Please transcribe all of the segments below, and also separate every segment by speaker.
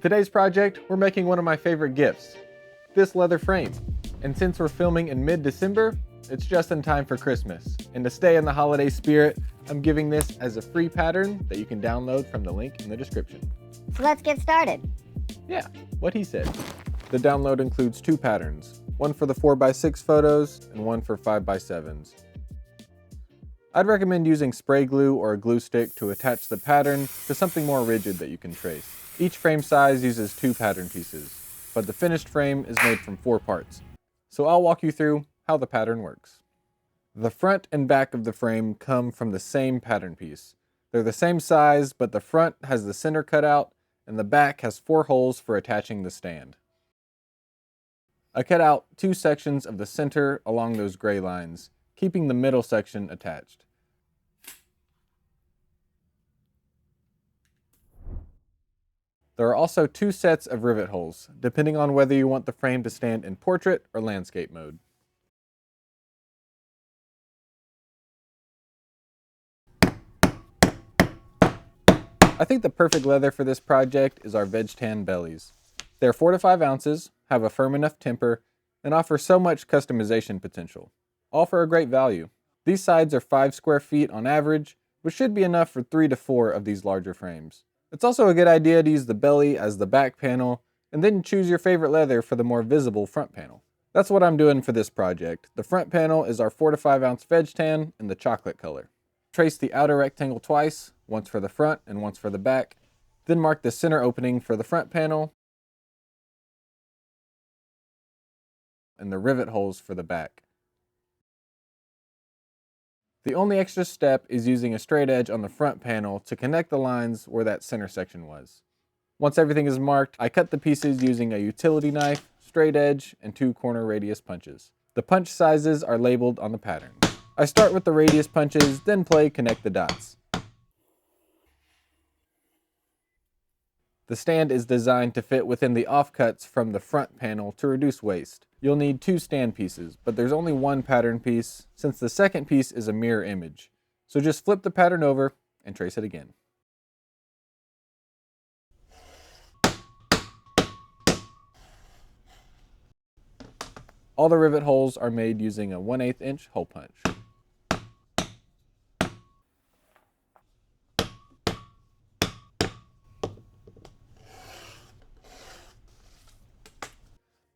Speaker 1: Today's project, we're making one of my favorite gifts, this leather frame. And since we're filming in mid-December, it's just in time for Christmas. And to stay in the holiday spirit, I'm giving this as a free pattern that you can download from the link in the description.
Speaker 2: So let's get started.
Speaker 1: Yeah, what he said. The download includes 2 patterns, one for the 4x6 photos and one for 5x7s. I'd recommend using spray glue or a glue stick to attach the pattern to something more rigid that you can trace. Each frame size uses 2 pattern pieces, but the finished frame is made from 4 parts. So I'll walk you through how the pattern works. The front and back of the frame come from the same pattern piece. They're the same size, but the front has the center cut out and the back has 4 holes for attaching the stand. I cut out 2 sections of the center along those gray lines, keeping the middle section attached. There are also 2 sets of rivet holes, depending on whether you want the frame to stand in portrait or landscape mode. I think the perfect leather for this project is our Veg Tan bellies. They're 4 to 5 ounces, have a firm enough temper, and offer so much customization potential, all for a great value. These sides are 5 square feet on average, which should be enough for 3 to 4 of these larger frames. It's also a good idea to use the belly as the back panel, and then choose your favorite leather for the more visible front panel. That's what I'm doing for this project. The front panel is our 4 to 5 ounce Veg Tan in the chocolate color. Trace the outer rectangle twice, once for the front and once for the back, then mark the center opening for the front panel and the rivet holes for the back. The only extra step is using a straight edge on the front panel to connect the lines where that center section was. Once everything is marked, I cut the pieces using a utility knife, straight edge, and 2 corner radius punches. The punch sizes are labeled on the pattern. I start with the radius punches, then play connect the dots. The stand is designed to fit within the offcuts from the front panel to reduce waste. You'll need 2 stand pieces, but there's only 1 pattern piece since the second piece is a mirror image. So just flip the pattern over and trace it again. All the rivet holes are made using a 1/8 inch hole punch.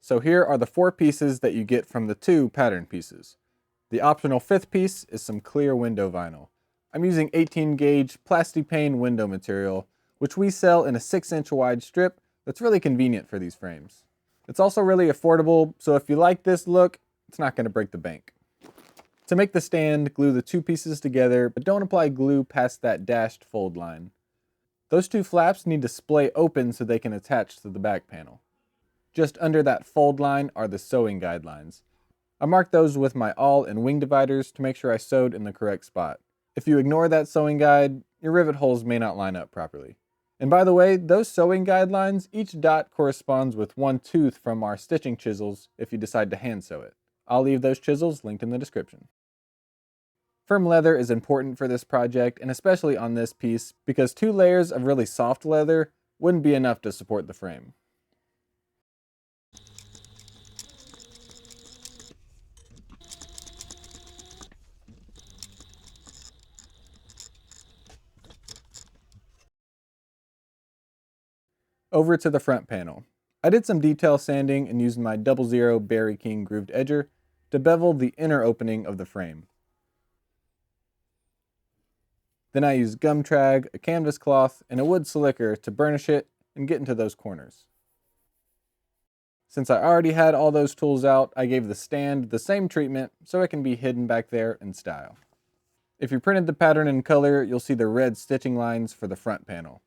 Speaker 1: So here are the 4 pieces that you get from the 2 pattern pieces. The optional 5th piece is some clear window vinyl. I'm using 18 gauge Plasti-Pane window material, which we sell in a 6-inch wide strip that's really convenient for these frames. It's also really affordable, so if you like this look, it's not going to break the bank. To make the stand, glue the 2 pieces together, but don't apply glue past that dashed fold line. Those 2 flaps need to splay open so they can attach to the back panel. Just under that fold line are the sewing guidelines. I marked those with my awl and wing dividers to make sure I sewed in the correct spot. If you ignore that sewing guide, your rivet holes may not line up properly. And by the way, those sewing guidelines, each dot corresponds with 1 tooth from our stitching chisels if you decide to hand sew it. I'll leave those chisels linked in the description. Firm leather is important for this project, and especially on this piece, because 2 layers of really soft leather wouldn't be enough to support the frame. Over to the front panel. I did some detail sanding and used my 00 Berry King grooved edger to bevel the inner opening of the frame. Then I used gum trag, a canvas cloth, and a wood slicker to burnish it and get into those corners. Since I already had all those tools out, I gave the stand the same treatment so it can be hidden back there in style. If you printed the pattern in color, you'll see the red stitching lines for the front panel.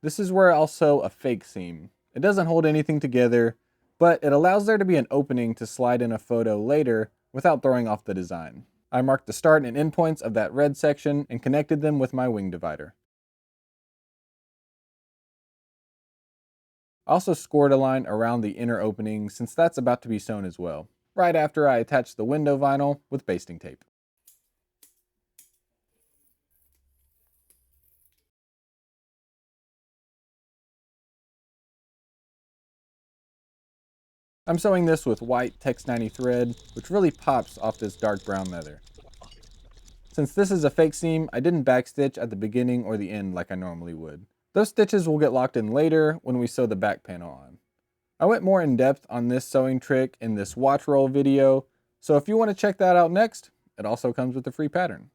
Speaker 1: This is where I'll sew a fake seam. It doesn't hold anything together, but it allows there to be an opening to slide in a photo later without throwing off the design. I marked the start and end points of that red section and connected them with my wing divider. I also scored a line around the inner opening since that's about to be sewn as well, right after I attached the window vinyl with basting tape. I'm sewing this with white Tex 90 thread, which really pops off this dark brown leather. Since this is a fake seam, I didn't backstitch at the beginning or the end like I normally would. Those stitches will get locked in later when we sew the back panel on. I went more in depth on this sewing trick in this watch roll video, so if you want to check that out next, it also comes with a free pattern.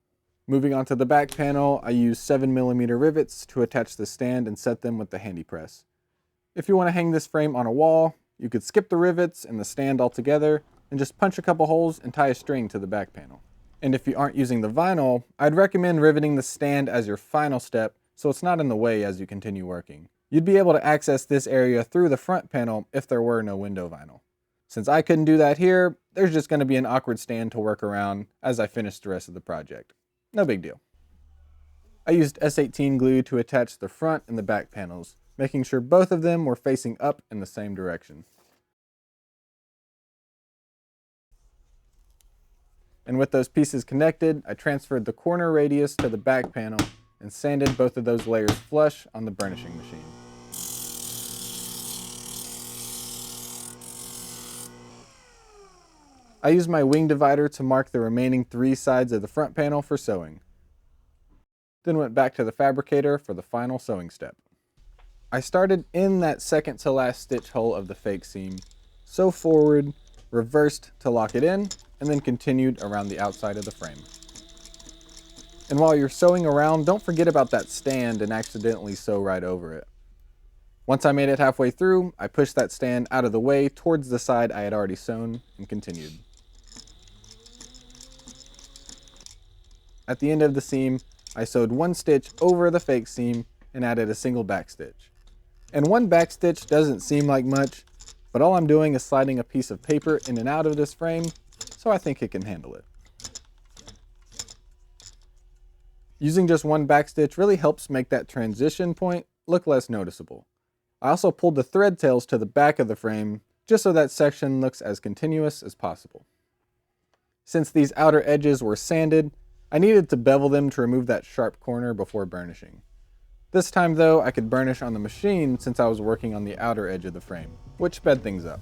Speaker 1: Moving on to the back panel, I used 7mm rivets to attach the stand and set them with the handy press. If you want to hang this frame on a wall, you could skip the rivets and the stand altogether and just punch a couple holes and tie a string to the back panel. And if you aren't using the vinyl, I'd recommend riveting the stand as your final step so it's not in the way as you continue working. You'd be able to access this area through the front panel if there were no window vinyl. Since I couldn't do that here, there's just going to be an awkward stand to work around as I finish the rest of the project. No big deal. I used S18 glue to attach the front and the back panels, making sure both of them were facing up in the same direction. And with those pieces connected, I transferred the corner radius to the back panel and sanded both of those layers flush on the burnishing machine. I used my wing divider to mark the remaining 3 sides of the front panel for sewing. Then went back to the fabricator for the final sewing step. I started in that second to last stitch hole of the fake seam, sew forward, reversed to lock it in, and then continued around the outside of the frame. And while you're sewing around, don't forget about that stand and accidentally sew right over it. Once I made it halfway through, I pushed that stand out of the way towards the side I had already sewn and continued. At the end of the seam, I sewed 1 stitch over the fake seam and added a single back stitch. And 1 back stitch doesn't seem like much, but all I'm doing is sliding a piece of paper in and out of this frame, so I think it can handle it. Using just 1 back stitch really helps make that transition point look less noticeable. I also pulled the thread tails to the back of the frame just so that section looks as continuous as possible. Since these outer edges were sanded, I needed to bevel them to remove that sharp corner before burnishing. This time though, I could burnish on the machine since I was working on the outer edge of the frame, which sped things up.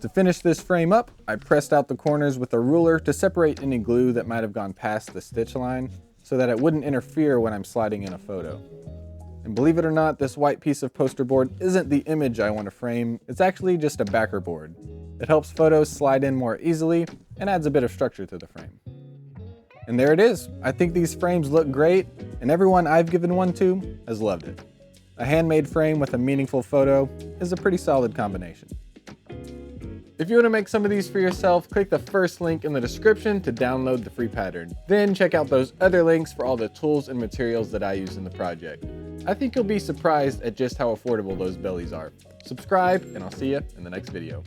Speaker 1: To finish this frame up, I pressed out the corners with a ruler to separate any glue that might have gone past the stitch line so that it wouldn't interfere when I'm sliding in a photo. And believe it or not, this white piece of poster board isn't the image I want to frame, it's actually just a backer board. It helps photos slide in more easily and adds a bit of structure to the frame. And there it is. I think these frames look great, and everyone I've given one to has loved it. A handmade frame with a meaningful photo is a pretty solid combination. If you want to make some of these for yourself, click the first link in the description to download the free pattern. Then check out those other links for all the tools and materials that I use in the project. I think you'll be surprised at just how affordable those bellies are. Subscribe, and I'll see you in the next video.